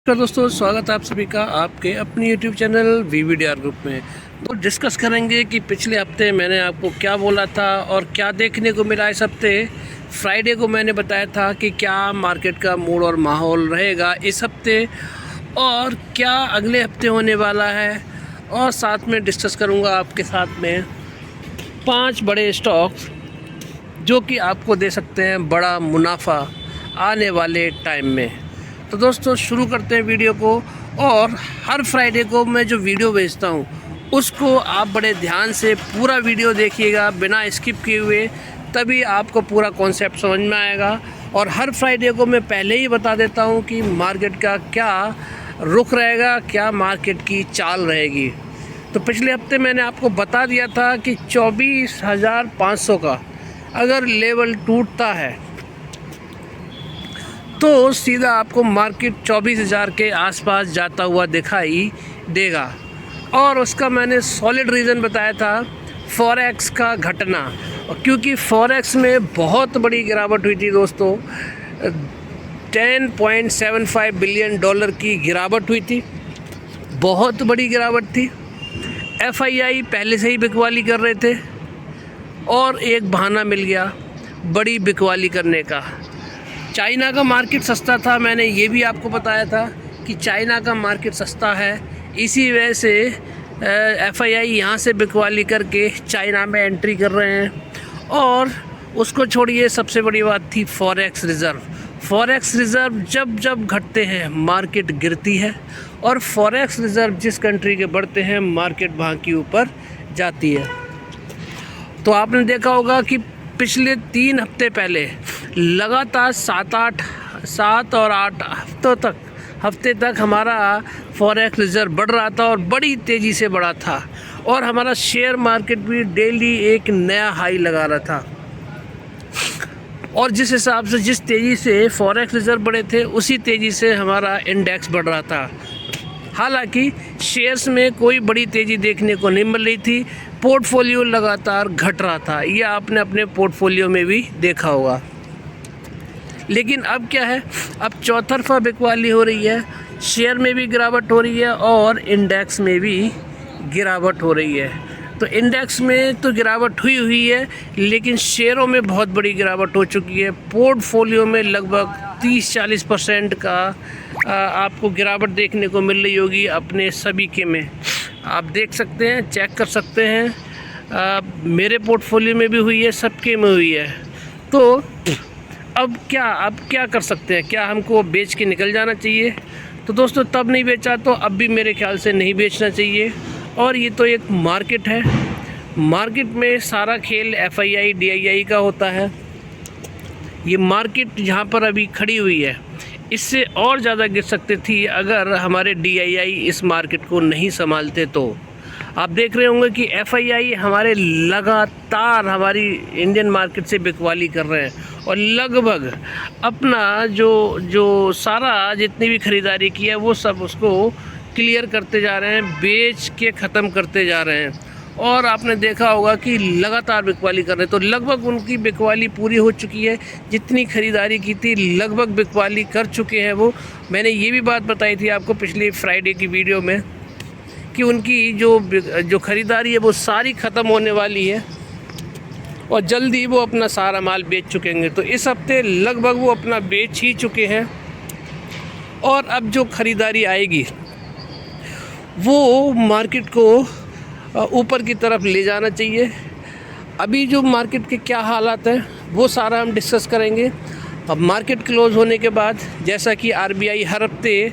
नमस्कार दोस्तों, स्वागत है आप सभी का आपके अपनी YouTube चैनल VVDR ग्रुप में। तो डिस्कस करेंगे कि पिछले हफ्ते मैंने आपको क्या बोला था और क्या देखने को मिला। इस हफ्ते फ्राइडे को मैंने बताया था कि क्या मार्केट का मूड और माहौल रहेगा इस हफ्ते और क्या अगले हफ्ते होने वाला है, और साथ में डिस्कस करूँगा आपके साथ में 5 बड़े स्टॉक्स जो कि आपको दे सकते हैं बड़ा मुनाफा आने वाले टाइम में। तो दोस्तों शुरू करते हैं वीडियो को। और हर फ्राइडे को मैं जो वीडियो भेजता हूँ उसको आप बड़े ध्यान से पूरा वीडियो देखिएगा बिना स्किप किए हुए, तभी आपको पूरा कॉन्सेप्ट समझ में आएगा। और हर फ्राइडे को मैं पहले ही बता देता हूँ कि मार्केट का क्या रुख रहेगा, क्या मार्केट की चाल रहेगी। तो पिछले हफ्ते मैंने आपको बता दिया था कि 24,500 का अगर लेवल टूटता है तो सीधा आपको मार्केट 24,000 के आसपास जाता हुआ दिखाई देगा। और उसका मैंने सॉलिड रीज़न बताया था फॉरेक्स का घटना, और क्योंकि फॉरेक्स में बहुत बड़ी गिरावट हुई थी दोस्तों। 10.75 बिलियन डॉलर की गिरावट हुई थी, बहुत बड़ी गिरावट थी। FII पहले से ही बिकवाली कर रहे थे और एक बहाना मिल गया बड़ी बिकवाली करने का। चाइना का मार्केट सस्ता था, मैंने ये भी आपको बताया था कि चाइना का मार्केट सस्ता है, इसी वजह से FII यहाँ से बिकवाली करके चाइना में एंट्री कर रहे हैं। और उसको छोड़िए, सबसे बड़ी बात थी फॉरेक्स रिज़र्व। फॉरेक्स रिज़र्व जब जब घटते हैं मार्केट गिरती है, और फॉरेक्स रिज़र्व जिस कंट्री के बढ़ते हैं मार्केट वहाँ की ऊपर जाती है। तो आपने देखा होगा कि पिछले 3 हफ्ते पहले लगातार 7 और 8 हफ्ते तक हमारा फॉरेक्स रिज़र्व बढ़ रहा था और बड़ी तेज़ी से बढ़ा था, और हमारा शेयर मार्केट भी डेली एक नया हाई लगा रहा था। और जिस हिसाब से जिस तेज़ी से फॉरेक्स रिज़र्व बढ़े थे उसी तेज़ी से हमारा इंडेक्स बढ़ रहा था। हालांकि शेयर्स में कोई बड़ी तेज़ी देखने को नहीं मिल रही थी, पोर्टफोलियो लगातार घट रहा था। ये आपने अपने पोर्टफोलियो में भी देखा होगा। लेकिन अब क्या है, अब चौतरफा बिकवाली हो रही है, शेयर में भी गिरावट हो रही है और इंडेक्स में भी गिरावट हो रही है। तो इंडेक्स में तो गिरावट हुई है, लेकिन शेयरों में बहुत बड़ी गिरावट हो चुकी है। पोर्टफोलियो में लगभग 30-40% का आपको गिरावट देखने को मिल रही होगी अपने सभी के में। आप देख सकते हैं, चेक कर सकते हैं, मेरे पोर्टफोलियो में भी हुई है, सबके में हुई है। तो अब क्या कर सकते हैं? क्या हमको बेच के निकल जाना चाहिए? तो दोस्तों तब नहीं बेचा तो अब भी मेरे ख्याल से नहीं बेचना चाहिए। और ये तो एक मार्केट है, मार्केट में सारा खेल FII DII का होता है। ये मार्केट जहाँ पर अभी खड़ी हुई है इससे और ज़्यादा गिर सकती थी अगर हमारे DII इस मार्केट को नहीं संभालते। तो आप देख रहे होंगे कि FII हमारे लगातार हमारी इंडियन मार्केट से बिकवाली कर रहे हैं, और लगभग अपना जो सारा जितनी भी ख़रीदारी की है वो सब उसको क्लियर करते जा रहे हैं, बेच के ख़त्म करते जा रहे हैं। और आपने देखा होगा कि लगातार बिकवाली कर रहे हैं, तो लगभग उनकी बिकवाली पूरी हो चुकी है। जितनी ख़रीदारी की थी लगभग बिकवाली कर चुके हैं वो। मैंने ये भी बात बताई थी आपको पिछली फ्राइडे की वीडियो में कि उनकी जो ख़रीदारी है वो सारी ख़त्म होने वाली है और जल्दी वो अपना सारा माल बेच चुकेंगे। तो इस हफ्ते लगभग वो अपना बेच ही चुके हैं, और अब जो ख़रीदारी आएगी वो मार्केट को ऊपर की तरफ ले जाना चाहिए। अभी जो मार्केट के क्या हालात हैं वो सारा हम डिस्कस करेंगे। अब मार्केट क्लोज़ होने के बाद, जैसा कि RBI हर हफ्ते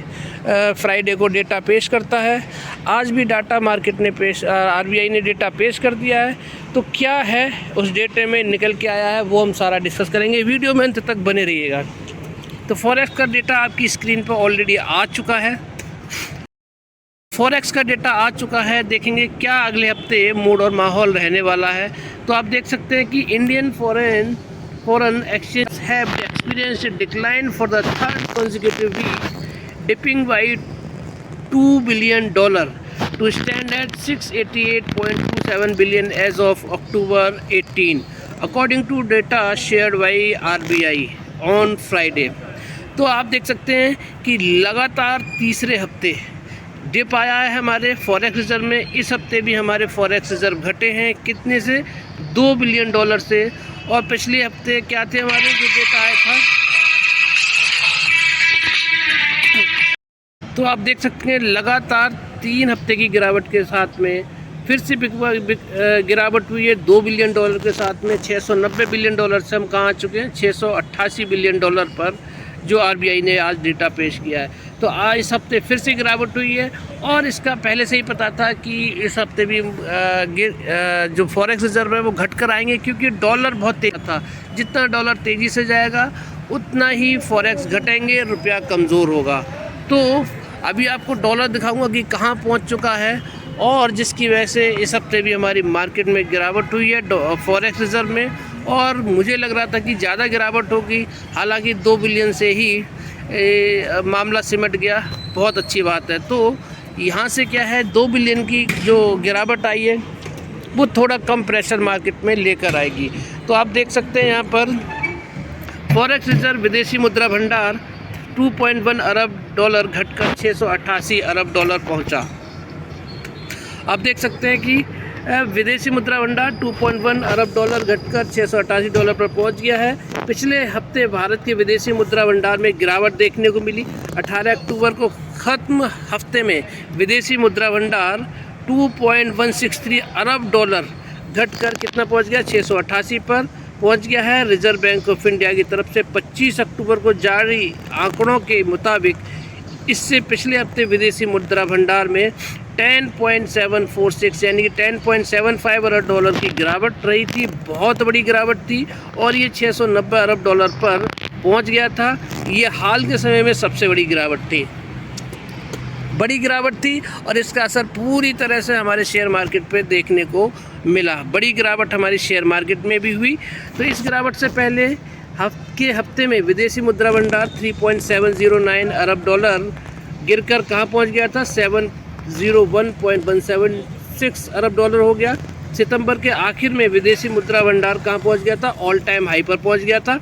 फ्राइडे को डेटा पेश करता है, आज भी डाटा मार्केट ने RBI ने डेटा पेश कर दिया है। तो क्या है उस डेटे में निकल के आया है वो हम सारा डिस्कस करेंगे। वीडियो में अंत तक बने रहिएगा। तो फॉरेक्स का डेटा आपकी स्क्रीन पर ऑलरेडी आ चुका है। फॉरेक्स का डेटा आ चुका है, देखेंगे क्या अगले हफ्ते मूड और माहौल रहने वाला है। तो आप देख सकते हैं कि Indian foreign exchange have experienced decline for the third consecutive week, dipping by $2 billion to stand at 688.27 billion as of October 18, according to data shared by RBI on Friday. तो आप देख सकते हैं कि लगातार तीसरे हफ्ते डिप आया है हमारे फॉरेक्स रिजर्व में। इस हफ्ते भी हमारे फॉरेक्स रिजर्व घटे हैं, कितने से, $2 बिलियन से। और पिछले हफ्ते क्या थे हमारे जो डेटा आया था, तो आप देख सकते हैं लगातार 3 हफ्ते की गिरावट के साथ में फिर से गिरावट हुई है $2 बिलियन के साथ में। $690 बिलियन से हम कहाँ आ चुके हैं, $688 बिलियन पर, जो आरबीआई ने आज डेटा पेश किया है। तो आज इस हफ्ते फिर से गिरावट हुई है, और इसका पहले से ही पता था कि इस हफ्ते भी जो फॉरेक्स रिजर्व है वो घट कर आएंगे, क्योंकि डॉलर बहुत तेज था। जितना डॉलर तेज़ी से जाएगा उतना ही फॉरेक्स घटेंगे, रुपया कमज़ोर होगा। तो अभी आपको डॉलर दिखाऊंगा कि कहाँ पहुँच चुका है, और जिसकी वजह से इस हफ्ते भी हमारी मार्केट में गिरावट हुई है फॉरेक्स रिजर्व में। और मुझे लग रहा था कि ज़्यादा गिरावट होगी, हालांकि 2 बिलियन से ही मामला सिमट गया, बहुत अच्छी बात है। तो यहाँ से क्या है, 2 बिलियन की जो गिरावट आई है वो थोड़ा कम प्रेशर मार्केट में लेकर आएगी। तो आप देख सकते हैं यहाँ पर फॉरेक्स रिजर्व विदेशी मुद्रा भंडार $2.1 अरब घटकर $688 अरब पहुँचा। आप देख सकते हैं कि विदेशी मुद्रा भंडार $2.1 अरब घटकर $688 पर पहुंच गया है। पिछले हफ्ते भारत के विदेशी मुद्रा भंडार में गिरावट देखने को मिली। 18 अक्टूबर को ख़त्म हफ्ते में विदेशी मुद्रा भंडार $2.163 अरब घटकर कितना पहुंच गया, 688 पर पहुंच गया है। रिजर्व बैंक ऑफ इंडिया की तरफ से 25 अक्टूबर को जारी आंकड़ों के मुताबिक इससे पिछले हफ्ते विदेशी मुद्रा भंडार में 10.746 यानी कि $10.75 अरब की गिरावट रही थी। बहुत बड़ी गिरावट थी, और ये $690 अरब पर पहुंच गया था। ये हाल के समय में सबसे बड़ी गिरावट थी, और इसका असर पूरी तरह से हमारे शेयर मार्केट पे देखने को मिला। बड़ी गिरावट हमारी शेयर मार्केट में भी हुई। तो इस गिरावट से पहले हफ्ते में विदेशी मुद्रा भंडार $3.709 अरब गिरकर कहाँ पहुँच गया था, 701.176 अरब हो गया। सितंबर के आखिर में विदेशी मुद्रा भंडार कहाँ पहुँच गया था, ऑल टाइम हाई पर पहुँच गया था।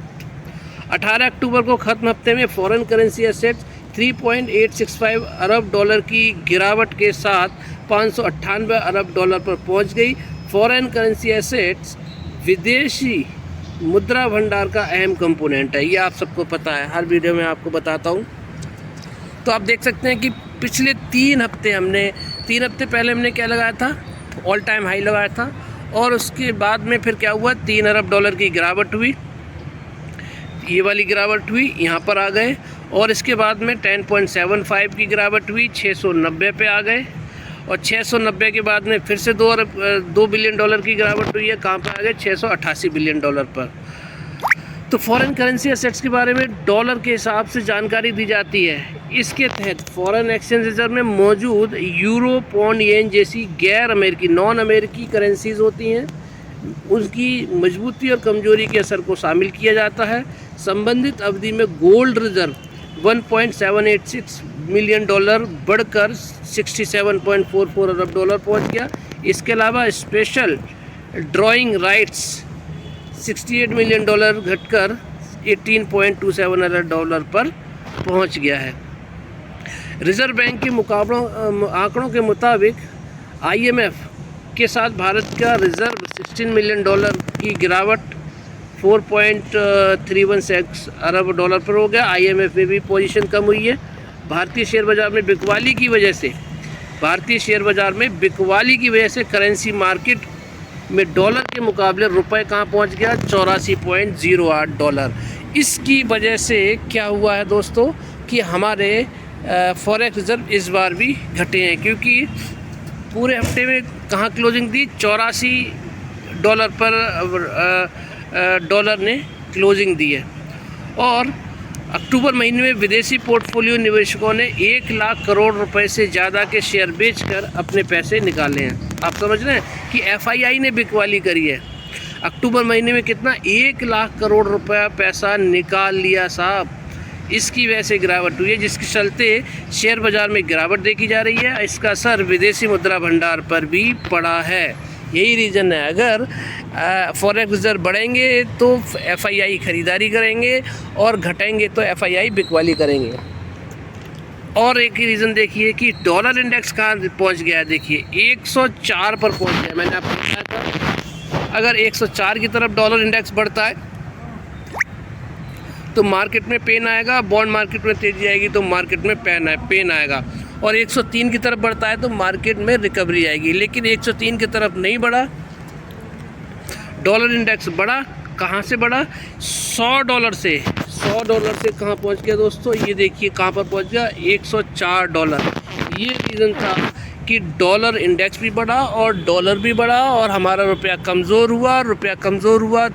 18 अक्टूबर को ख़त्म हफ्ते में फॉरेन करेंसी एसेट्स $3.865 अरब की गिरावट के साथ $598 अरब पर पहुँच गई। फॉरेन करेंसी एसेट्स विदेशी मुद्रा भंडार का अहम कंपोनेंट है, ये आप सबको पता है, हर वीडियो में आपको बताता हूँ। तो आप देख सकते हैं कि पिछले 3 हफ्ते पहले हमने क्या लगाया था, ऑल टाइम हाई लगाया था, और उसके बाद में फिर क्या हुआ, $3 अरब की गिरावट हुई, ये वाली गिरावट हुई, यहाँ पर आ गए। और इसके बाद में 10.75 की गिरावट हुई, 690 पे आ गए, और 690 के बाद में फिर से $2 बिलियन की गिरावट हुई है, कहाँ पर आ गए, $688 बिलियन पर। तो फॉरेन करेंसी एसेट्स के बारे में डॉलर के हिसाब से जानकारी दी जाती है। इसके तहत फॉरेन एक्सचेंज रिजर्व में मौजूद यूरो, पौंड, येन जैसी गैर अमेरिकी नॉन अमेरिकी करेंसीज होती हैं, उनकी मजबूती और कमजोरी के असर को शामिल किया जाता है। संबंधित अवधि में गोल्ड रिजर्व $1.786 मिलियन बढ़कर $67.44 अरब पहुंच गया। इसके अलावा स्पेशल ड्राइंग राइट्स $68 मिलियन घटकर $18.27 अरब पर पहुंच गया है। रिजर्व बैंक के आंकड़ों के मुताबिक IMF के साथ भारत का रिजर्व $16 मिलियन की गिरावट 4.316 अरब पर हो गया। IMF में भी पोजीशन कम हुई है। भारतीय शेयर बाज़ार में बिकवाली की वजह से करेंसी मार्केट में डॉलर के मुकाबले रुपए कहाँ पहुँच गया, $84.08। इसकी वजह से क्या हुआ है दोस्तों कि हमारे फॉरेक्स रिजर्व इस बार भी घटे हैं, क्योंकि पूरे हफ्ते में कहाँ क्लोजिंग दी, $84 पर डॉलर ने क्लोजिंग दी है। और अक्टूबर महीने में विदेशी पोर्टफोलियो निवेशकों ने 1 लाख करोड़ रुपए से ज़्यादा के शेयर बेचकर अपने पैसे निकाले हैं। आप समझ रहे हैं कि FII ने बिकवाली करी है। अक्टूबर महीने में कितना, 1 लाख करोड़ रुपया पैसा निकाल लिया साहब। इसकी वजह से गिरावट हुई है, जिसके चलते शेयर बाज़ार में गिरावट देखी जा रही है। इसका असर विदेशी मुद्रा भंडार पर भी पड़ा है। यही रीज़न है। अगर फॉरेक्स रिजर्व बढ़ेंगे तो FII ख़रीदारी करेंगे और घटेंगे तो FII बिकवाली करेंगे। और एक ही रीज़न देखिए कि डॉलर इंडेक्स कहाँ पहुँच गया है। देखिए 104 पर पहुँच गया। मैंने आपको बताया था अगर 104 की तरफ डॉलर इंडेक्स बढ़ता है तो मार्केट में पेन आएगा, बॉन्ड मार्केट में तेज़ी आएगी तो मार्केट में पेन आएगा। और 103 की तरफ बढ़ता है तो मार्केट में रिकवरी आएगी। लेकिन 103 की तरफ नहीं बढ़ा, डॉलर इंडेक्स बढ़ा। कहाँ से बढ़ा? $100 से। $100 से कहाँ पहुँच गया दोस्तों? ये देखिए कहाँ पर पहुँच गया, $104। ये रीज़न था कि डॉलर इंडेक्स भी बढ़ा और डॉलर भी बढ़ा और हमारा रुपया कमज़ोर हुआ। रुपया कमज़ोर हुआ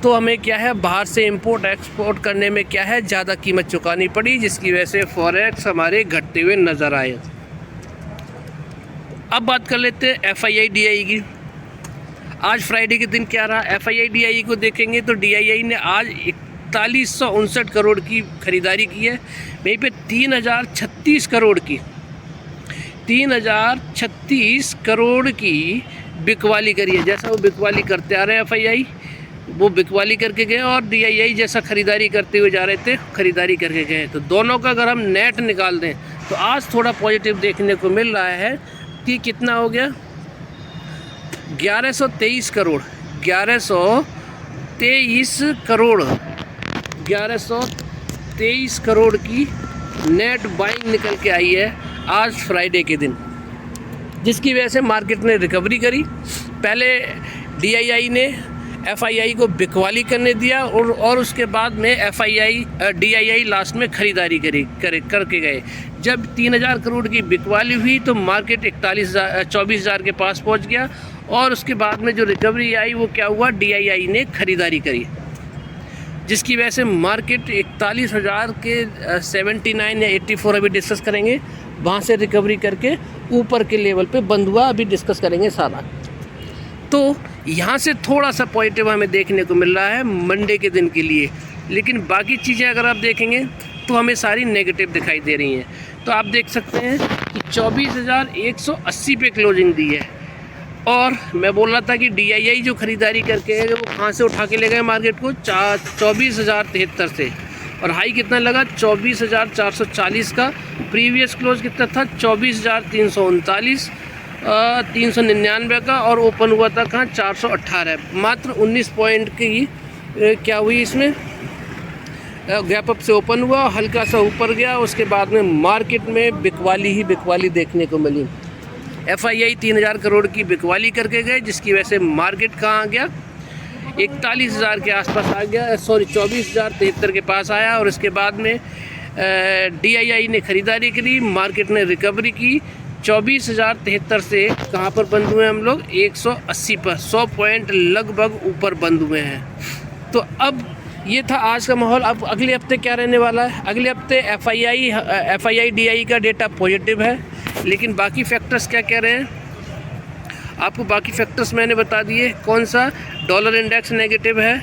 तो हमें क्या है, बाहर से इंपोर्ट एक्सपोर्ट करने में क्या है, ज़्यादा कीमत चुकानी पड़ी, जिसकी वजह से फॉरेक्स हमारे घटते हुए नज़र आए। अब बात कर लेते हैं FII DII की। आज फ्राइडे के दिन क्या रहा? FII DII को देखेंगे तो DII ने आज 4159 करोड़ की ख़रीदारी की है। वहीं पे 3036 करोड़ की बिकवाली करी है। जैसा वो बिकवाली करते आ रहे हैं FII, वो बिकवाली करके गए और DII जैसा ख़रीदारी करते हुए जा रहे थे, ख़रीदारी करके गए। तो दोनों का अगर हम नेट निकाल दें तो आज थोड़ा पॉजिटिव देखने को मिल रहा है कि कितना हो गया, 1123 करोड़ 1123 करोड़ की नेट बाइंग निकल के आई है आज फ्राइडे के दिन, जिसकी वजह से मार्केट ने रिकवरी करी। पहले DII ने FII को बिकवाली करने दिया और उसके बाद में DII लास्ट में ख़रीदारी करके गए। जब 3000 करोड़ की बिकवाली हुई तो मार्केट 24,000 के पास पहुंच गया और उसके बाद में जो रिकवरी आई वो क्या हुआ, DII ने ख़रीदारी करी, जिसकी वजह से मार्केट 41,000 के 79 या 84 अभी डिस्कस करेंगे, वहाँ से रिकवरी करके ऊपर के लेवल पे बंद हुआ। अभी डिस्कस करेंगे सारा। तो यहाँ से थोड़ा सा पॉजिटिव हमें देखने को मिल रहा है मंडे के दिन के लिए। लेकिन बाकी चीज़ें अगर आप देखेंगे तो हमें सारी नेगेटिव दिखाई दे रही हैं। तो आप देख सकते हैं कि 24,180 पे क्लोजिंग दी है। और मैं बोल रहा था कि DII जो ख़रीदारी करके है वो कहाँ से उठा के ले गए मार्केट को, 24,073 से। और हाई कितना लगा, 24,440 का। प्रीवियस क्लोज कितना था, 24,339, 399 का। और ओपन हुआ था कहाँ, 418। मात्र 19 पॉइंट की क्या हुई इसमें, गैप अप से ओपन हुआ, हल्का सा ऊपर गया। उसके बाद में मार्केट में बिकवाली ही बिकवाली देखने को मिली। FII 3000 करोड़ की बिकवाली करके गए, जिसकी वजह से मार्केट कहाँ आ गया, 41,000 के आसपास आ गया, 24,073 के पास आया। और इसके बाद में DII ने ख़रीदारी करी, मार्केट ने रिकवरी की। 24,073 से कहाँ पर बंद हुए हम लोग, 180 पर, 100 पॉइंट लगभग ऊपर बंद हुए हैं। तो अब ये था आज का माहौल। अब अगले हफ्ते क्या रहने वाला है? अगले हफ्ते FII DII का डेटा पॉजिटिव है, लेकिन बाकी फैक्टर्स क्या कह रहे हैं आपको? बाकी फैक्टर्स मैंने बता दिए। कौन सा? डॉलर इंडेक्स नेगेटिव है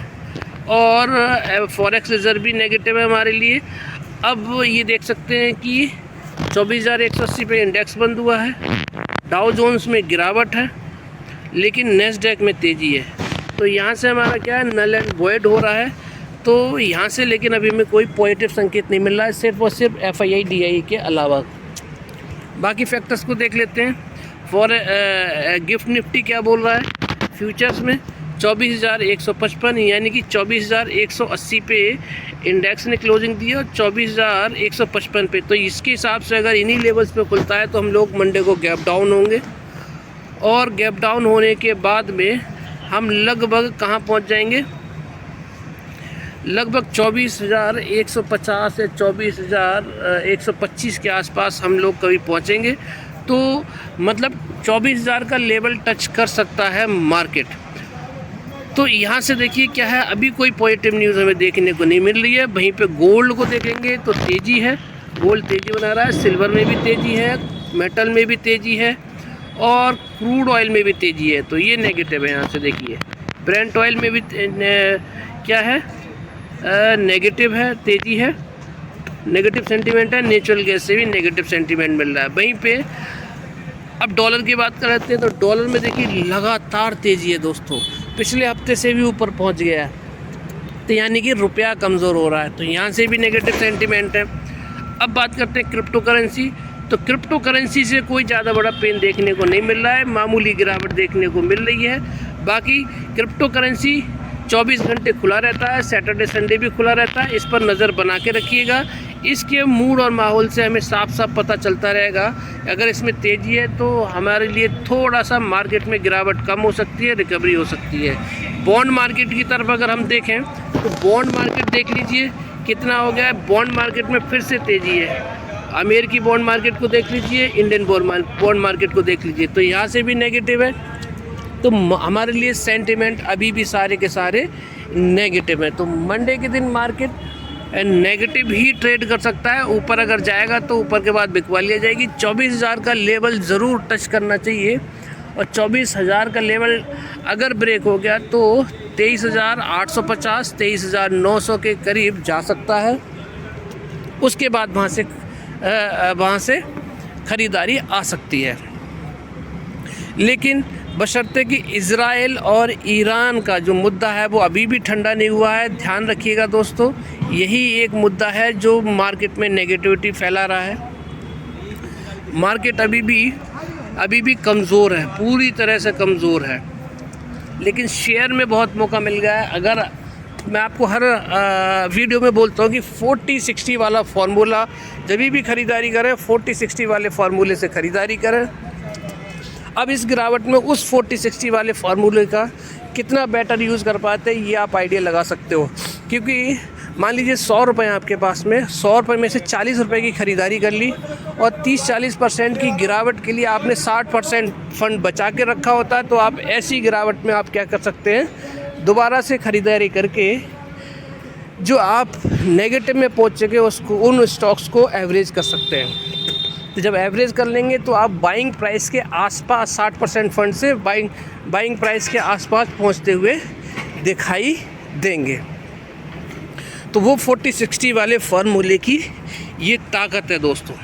और फॉरेक्स रिजर्व भी नेगेटिव है हमारे लिए। अब ये देख सकते हैं कि 24,180 पे इंडेक्स बंद हुआ है, डाउ जोन्स में गिरावट है, लेकिन नेस्डैक में तेज़ी है। तो यहाँ से हमारा क्या है, नल एंड वॉइड हो रहा है। तो यहाँ से लेकिन अभी में कोई पॉजिटिव संकेत नहीं मिल रहा है, सिर्फ और सिर्फ FII DII के अलावा। बाकी फैक्टर्स को देख लेते हैं। गिफ्ट निफ्टी क्या बोल रहा है फ्यूचर्स में, 24,155 यानी कि 24,180 पे इंडेक्स ने क्लोजिंग दी और 24,155 पे। तो इसके हिसाब से अगर इन्हीं लेवल्स पे खुलता है तो हम लोग मंडे को गैप डाउन होंगे। और गैप डाउन होने के बाद में हम लगभग कहाँ पहुँच जाएंगे, लगभग 24,150 से 24,125 के आसपास हम लोग कभी पहुँचेंगे। तो मतलब 24,000 का लेवल टच कर सकता है मार्केट। तो यहाँ से देखिए क्या है, अभी कोई पॉजिटिव न्यूज़ हमें देखने को नहीं मिल रही है। वहीं पे गोल्ड को देखेंगे तो तेज़ी है, गोल्ड तेज़ी बना रहा है, सिल्वर में भी तेज़ी है, मेटल में भी तेज़ी है और क्रूड ऑयल में भी तेज़ी है। तो ये नेगेटिव है। यहाँ से देखिए ब्रेंट ऑयल में भी क्या है, नेगेटिव है, तेज़ी है, नेगेटिव सेंटीमेंट है। नेचुरल गैस से भी नेगेटिव सेंटीमेंट मिल रहा है। वहीं पे अब डॉलर की बात करते हैं तो डॉलर में देखिए लगातार तेज़ी है दोस्तों, पिछले हफ्ते से भी ऊपर पहुंच गया है, तो यानी कि रुपया कमज़ोर हो रहा है, तो यहाँ से भी नेगेटिव सेंटीमेंट है। अब बात करते हैं क्रिप्टो करेंसी, तो क्रिप्टो करेंसी से कोई ज़्यादा बड़ा पेन देखने को नहीं मिल रहा है, मामूली गिरावट देखने को मिल रही है। बाकी क्रिप्टो करेंसी 24 घंटे खुला रहता है, सैटरडे संडे भी खुला रहता है, इस पर नज़र बना के रखिएगा। इसके मूड और माहौल से हमें साफ साफ पता चलता रहेगा, अगर इसमें तेज़ी है तो हमारे लिए थोड़ा सा मार्केट में गिरावट कम हो सकती है, रिकवरी हो सकती है। बॉन्ड मार्केट की तरफ अगर हम देखें तो बॉन्ड मार्केट देख लीजिए कितना हो गया है, बॉन्ड मार्केट में फिर से तेज़ी है। अमेरिकी बॉन्ड मार्केट को देख लीजिए, इंडियन बॉन्ड मार्केट को देख लीजिए, तो यहाँ से भी नेगेटिव है, तो हमारे लिए सेंटिमेंट अभी भी सारे के सारे नेगेटिव है। तो मंडे के दिन मार्केट नेगेटिव ही ट्रेड कर सकता है, ऊपर अगर जाएगा तो ऊपर के बाद बिकवाली आ जाएगी। 24,000 का लेवल ज़रूर टच करना चाहिए, और 24,000 का लेवल अगर ब्रेक हो गया तो 23,850 23,900 के करीब जा सकता है। उसके बाद वहाँ से ख़रीदारी आ सकती है, लेकिन बशर्ते कि इज़राइल और ईरान का जो मुद्दा है वो अभी भी ठंडा नहीं हुआ है। ध्यान रखिएगा दोस्तों, यही एक मुद्दा है जो मार्केट में नेगेटिविटी फैला रहा है। मार्केट अभी भी कमज़ोर है, पूरी तरह से कमज़ोर है, लेकिन शेयर में बहुत मौका मिल गया है। अगर मैं आपको हर वीडियो में बोलता हूँ कि 40-60 वाला फार्मूला जब भी ख़रीदारी करें, 40-60 वाले फार्मूले से ख़रीदारी करें। अब इस गिरावट में उस 40-60 वाले फार्मूले का कितना बेटर यूज़ कर पाते हैं ये आप आइडिया लगा सकते हो, क्योंकि मान लीजिए 100 रुपये आपके पास में, 100 रुपये में से 40 रुपये की ख़रीदारी कर ली और 30-40% की गिरावट के लिए आपने 60% फ़ंड बचा के रखा होता है, तो आप ऐसी गिरावट में आप क्या कर सकते हैं, दोबारा से ख़रीदारी करके जो आप नेगेटिव में पहुंच चुके उसको, उन स्टॉक्स को एवरेज कर सकते हैं। तो जब एवरेज कर लेंगे तो आप बाइंग प्राइस के आसपास 60% फंड से बाइंग प्राइस के आसपास पहुंचते हुए दिखाई देंगे। तो वो 40-60 वाले फार्मूले की ये ताकत है दोस्तों।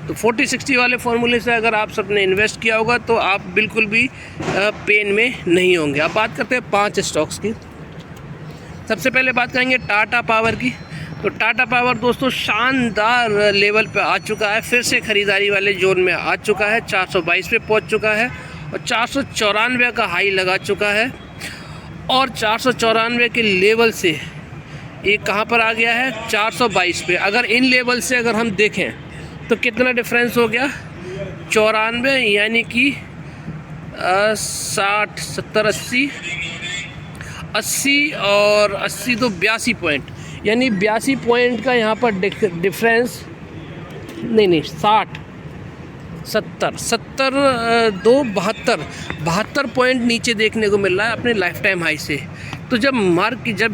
तो 40-60 वाले फार्मूले से अगर आप सबने इन्वेस्ट किया होगा तो आप बिल्कुल भी पेन में नहीं होंगे। अब बात करते हैं 5 स्टॉक्स की। सबसे पहले बात करेंगे टाटा पावर की। तो टाटा पावर दोस्तों शानदार लेवल पे आ चुका है, फिर से ख़रीदारी वाले जोन में आ चुका है, 422 पे पहुंच चुका है और 494 का हाई लगा चुका है, और 494 के लेवल से ये कहाँ पर आ गया है, 422 पे। अगर इन लेवल से अगर हम देखें तो कितना डिफरेंस हो गया, 94, यानी कि 60, 70, 80 और 80 तो 82 पॉइंट, यानी 82 पॉइंट का यहाँ पर डिफरेंस, नहीं 60, 70, 2 72 पॉइंट नीचे देखने को मिल रहा है अपने लाइफ टाइम हाई से। तो जब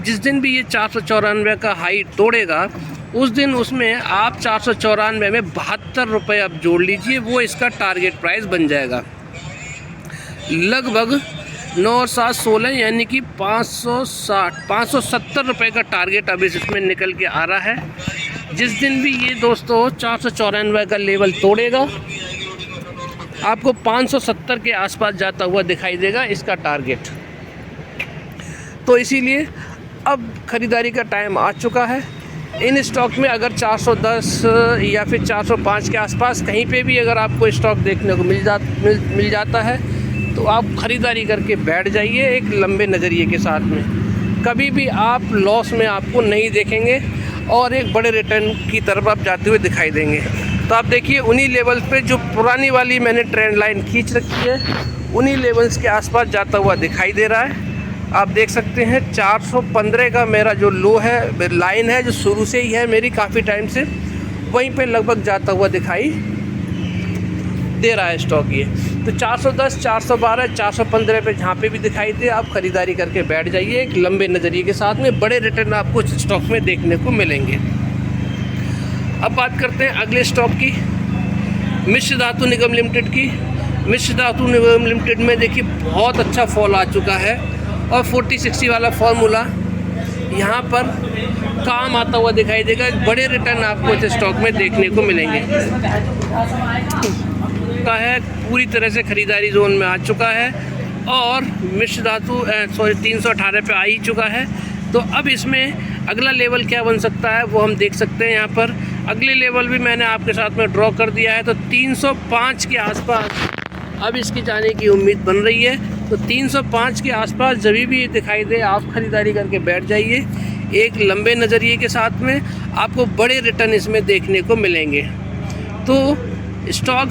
जिस दिन भी ये 494 का हाई तोड़ेगा उस दिन उसमें आप 494 में 72 रुपये आप जोड़ लीजिए, वो इसका टारगेट प्राइस बन जाएगा। लगभग 9 और 7 16, यानी कि 570 रुपये का टारगेट अब इसमें निकल के आ रहा है। जिस दिन भी ये दोस्तों 494 का लेवल तोड़ेगा आपको 570 के आसपास जाता हुआ दिखाई देगा इसका टारगेट। तो इसीलिए अब ख़रीदारी का टाइम आ चुका है। इन स्टॉक में अगर 410 या फिर 405 के आसपास कहीं पे भी अगर आपको स्टॉक देखने को मिल जाता है तो आप ख़रीदारी करके बैठ जाइए एक लंबे नज़रिए के साथ में। कभी भी आप लॉस में आपको नहीं देखेंगे और एक बड़े रिटर्न की तरफ आप जाते हुए दिखाई देंगे। तो आप देखिए उन्हीं लेवल पे जो पुरानी वाली मैंने ट्रेंड लाइन खींच रखी है, उन्हीं लेवल्स के आसपास जाता हुआ दिखाई दे रहा है। आप देख सकते हैं 415 का मेरा जो लो है, लाइन है जो शुरू से ही है मेरी काफ़ी टाइम से, वहीं पे लगभग जाता हुआ दिखाई दे रहा है स्टॉक ये। तो 410, 412, 415 पे जहाँ पे भी दिखाई दे आप ख़रीदारी करके बैठ जाइए एक लंबे नज़रिए के साथ में, बड़े रिटर्न आपको स्टॉक में देखने को मिलेंगे। अब बात करते हैं अगले स्टॉक की, मिश्र धातु निगम लिमिटेड की। मिश्र धातु निगम लिमिटेड में देखिए बहुत अच्छा फॉल आ चुका है और 40-60 वाला फार्मूला यहाँ पर काम आता हुआ दिखाई देगा। बड़े रिटर्न आपको इस स्टॉक में देखने को मिलेंगे। चुका है, पूरी तरह से ख़रीदारी जोन में आ चुका है और मिश्र धातु 318 पे आ ही चुका है। तो अब इसमें अगला लेवल क्या बन सकता है वो हम देख सकते हैं। यहाँ पर अगले लेवल भी मैंने आपके साथ में ड्रॉ कर दिया है। तो 305 के आसपास अब इसकी जाने की उम्मीद बन रही है। तो 305 के आसपास जब भी दिखाई दे आप ख़रीदारी करके बैठ जाइए। एक लंबे नज़रिए के साथ में आपको बड़े रिटर्न इसमें देखने को मिलेंगे। तो स्टॉक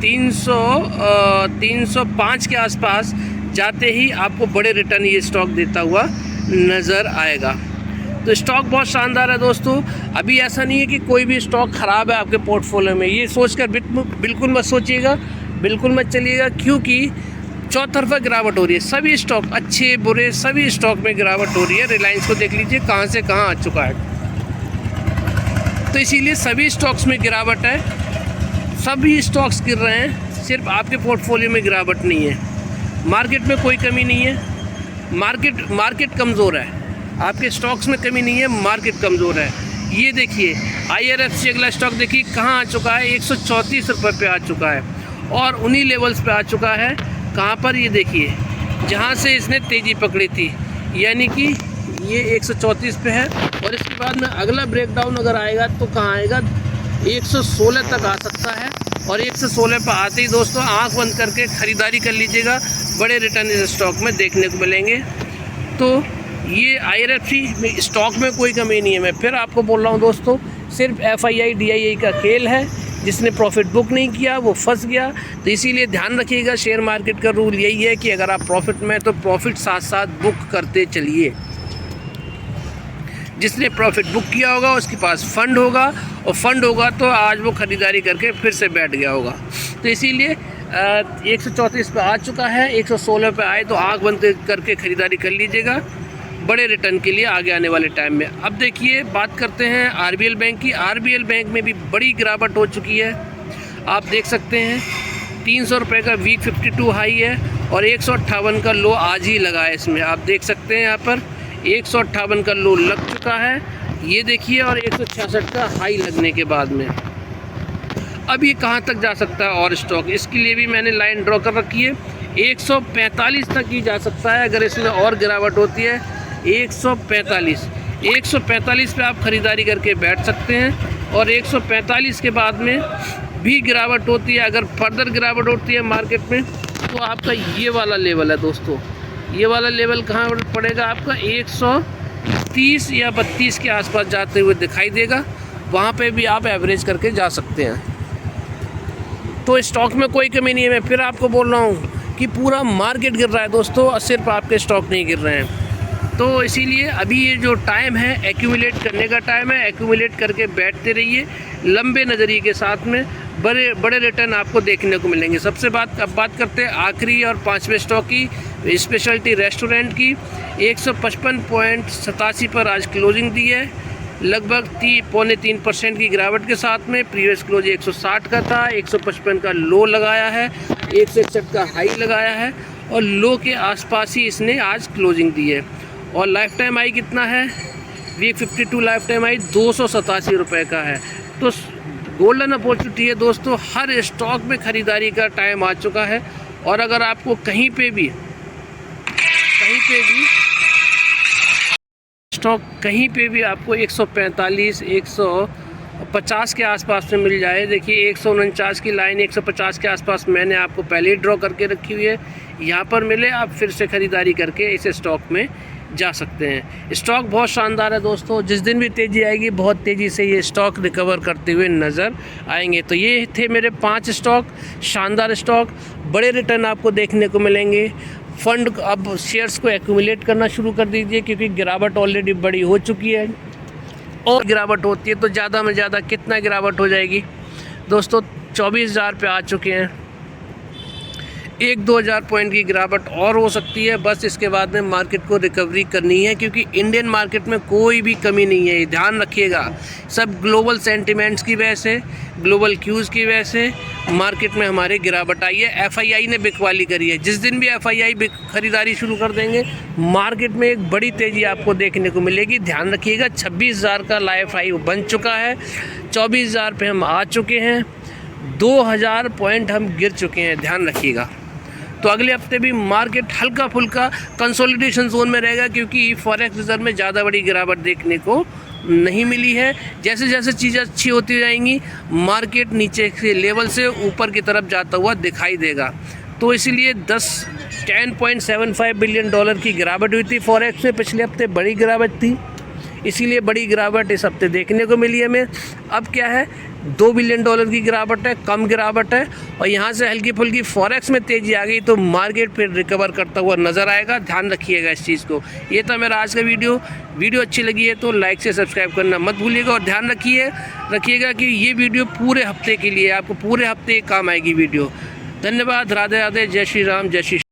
305 के आसपास जाते ही आपको बड़े रिटर्न ये स्टॉक देता हुआ नज़र आएगा। तो स्टॉक बहुत शानदार है दोस्तों। अभी ऐसा नहीं है कि कोई भी स्टॉक ख़राब है आपके पोर्टफोलियो में, ये सोचकर बिल्कुल मत सोचिएगा, बिल्कुल मत चलिएगा, क्योंकि चौतरफा गिरावट हो रही है। सभी स्टॉक अच्छे बुरे सभी स्टॉक में गिरावट हो रही है। रिलायंस को देख लीजिए कहाँ से कहाँ आ चुका है। तो इसीलिए सभी स्टॉक्स में गिरावट है, सभी स्टॉक्स गिर रहे हैं, सिर्फ आपके पोर्टफोलियो में गिरावट नहीं है। मार्केट में कोई कमी नहीं है, मार्केट कमज़ोर है, आपके स्टॉक्स में कमी नहीं है, मार्केट कमज़ोर है। ये देखिए IRFC अगला स्टॉक देखिए कहाँ आ चुका है, 134 रुपये पे आ चुका है और उन्हीं लेवल्स पे आ चुका है। कहाँ पर, ये देखिए जहाँ से इसने तेज़ी पकड़ी थी, यानी कि ये 134 पे है। और इसके बाद में अगला ब्रेकडाउन अगर आएगा तो कहाँ आएगा, 116 तक आ सकता है। और 116 पर आते ही दोस्तों आंख बंद करके ख़रीदारी कर लीजिएगा, बड़े रिटर्न इस स्टॉक में देखने को मिलेंगे। तो ये IRFC में स्टॉक में कोई कमी नहीं है। मैं फिर आपको बोल रहा हूँ दोस्तों, सिर्फ FII DII का खेल है। जिसने प्रॉफिट बुक नहीं किया वो फंस गया। तो इसीलिए ध्यान रखिएगा, शेयर मार्केट का रूल यही है कि अगर आप प्रॉफिट में तो प्रॉफिट साथ साथ बुक करते चलिए। जिसने प्रॉफिट बुक किया होगा उसके पास फंड होगा, और फंड होगा तो आज वो ख़रीदारी करके फिर से बैठ गया होगा। तो इसीलिए 134 पे आ चुका है, 116 पे आए तो आँख बंद करके ख़रीदारी कर लीजिएगा बड़े रिटर्न के लिए आगे आने वाले टाइम में। अब देखिए बात करते हैं RBL बैंक की। RBL बैंक में भी बड़ी गिरावट हो चुकी है, आप देख सकते हैं 300 रुपये का वीक 52 हाई है और 158 का लो आज ही लगा है। इसमें आप देख सकते हैं यहाँ पर 158 का लो लग चुका है, ये देखिए, और 166 का हाई लगने के बाद में अब ये कहाँ तक जा सकता है और स्टॉक, इसके लिए भी मैंने लाइन ड्रॉ कर रखी है। 145 तक ही जा सकता है अगर इसमें और गिरावट होती है। 145 पे आप ख़रीदारी करके बैठ सकते हैं। और 145 के बाद में भी गिरावट होती है, अगर फर्दर गिरावट होती है मार्केट में तो आपका ये वाला लेवल है दोस्तों, ये वाला लेवल कहाँ पड़ेगा आपका 130 या 32 के आसपास जाते हुए दिखाई देगा। वहाँ पे भी आप एवरेज करके जा सकते हैं। तो स्टॉक में कोई कमी नहीं है। मैं फिर आपको बोल रहा हूँ कि पूरा मार्केट गिर रहा है दोस्तों और सिर्फ आपके स्टॉक नहीं गिर रहे हैं। तो इसीलिए अभी ये जो टाइम है एक्यूमुलेट करने का टाइम है, एक्यूमुलेट करके बैठते रहिए लंबे नज़रिए के साथ में, बड़े रिटर्न आपको देखने को मिलेंगे। अब बात करते हैं आखिरी और 5वें स्टॉक की, स्पेशलिटी रेस्टोरेंट की। 155.87 पर आज क्लोजिंग दी है, लगभग 3.3% की गिरावट के साथ में। प्रीवियस क्लोज 160 का था, 155 का लो लगाया है, 161 का हाई लगाया है और लो के आसपास ही इसने आज क्लोजिंग दी है। और लाइफ टाइम हाई कितना है, वीक 52 लाइफ टाइम हाई 287 रुपये का है। तो गोल्डन अपॉर्चुनिटी है दोस्तों, हर स्टॉक में ख़रीदारी का टाइम आ चुका है। और अगर आपको कहीं पे भी स्टॉक कहीं पे भी आपको 145 150 के आसपास में मिल जाए, देखिए 149 की लाइन 150 के आसपास मैंने आपको पहले ही ड्रॉ करके रखी हुई है, यहाँ पर मिले आप फिर से ख़रीदारी करके इस स्टॉक में जा सकते हैं। स्टॉक बहुत शानदार है दोस्तों, जिस दिन भी तेज़ी आएगी बहुत तेज़ी से ये स्टॉक रिकवर करते हुए नज़र आएंगे। तो ये थे मेरे 5 स्टॉक, शानदार स्टॉक, बड़े रिटर्न आपको देखने को मिलेंगे। फंड अब शेयर्स को एक्यूमुलेट करना शुरू कर दीजिए, क्योंकि गिरावट ऑलरेडी बड़ी हो चुकी है और गिरावट होती है तो ज़्यादा में ज़्यादा कितना गिरावट हो जाएगी दोस्तों, 24,000 पे आ चुके हैं। 1-2 हज़ार पॉइंट की गिरावट और हो सकती है, बस इसके बाद में मार्केट को रिकवरी करनी है, क्योंकि इंडियन मार्केट में कोई भी कमी नहीं है, ध्यान रखिएगा। सब ग्लोबल सेंटिमेंट्स की वजह से, ग्लोबल क्यूज़ की वजह से मार्केट में हमारे गिरावट आई है। FII ने बिकवाली करी है, जिस दिन भी FII खरीदारी शुरू कर देंगे मार्केट में एक बड़ी तेज़ी आपको देखने को मिलेगी। ध्यान रखिएगा 26,000 का लाइफ हाई बन चुका है, 24,000 पे हम आ चुके हैं। 2000 पॉइंट हम गिर चुके हैं, ध्यान रखिएगा। तो अगले हफ्ते भी मार्केट हल्का फुल्का कंसोलिडेशन जोन में रहेगा, क्योंकि फॉरेक्स रिजर्व में ज़्यादा बड़ी गिरावट देखने को नहीं मिली है। जैसे जैसे चीज़ें अच्छी होती जाएंगी मार्केट नीचे के लेवल से ऊपर की तरफ जाता हुआ दिखाई देगा। तो इसीलिए 10.75 बिलियन डॉलर की गिरावट हुई थी फॉरेक्स में पिछले हफ्ते, बड़ी गिरावट थी, इसीलिए बड़ी गिरावट इस हफ्ते देखने को मिली हमें। अब क्या है, 2 बिलियन डॉलर की गिरावट है, कम गिरावट है, और यहाँ से हल्की फुल्की फॉरेक्स में तेज़ी आ गई तो मार्केट फिर रिकवर करता हुआ नज़र आएगा, ध्यान रखिएगा इस चीज़ को। ये था मेरा आज का वीडियो अच्छी लगी है तो लाइक से सब्सक्राइब करना मत भूलिएगा, और ध्यान रखिएगा कि ये वीडियो पूरे हफ्ते के लिए, आपको पूरे हफ्ते काम आएगी वीडियो। धन्यवाद, राधे राधे, जय श्री राम, जय श्री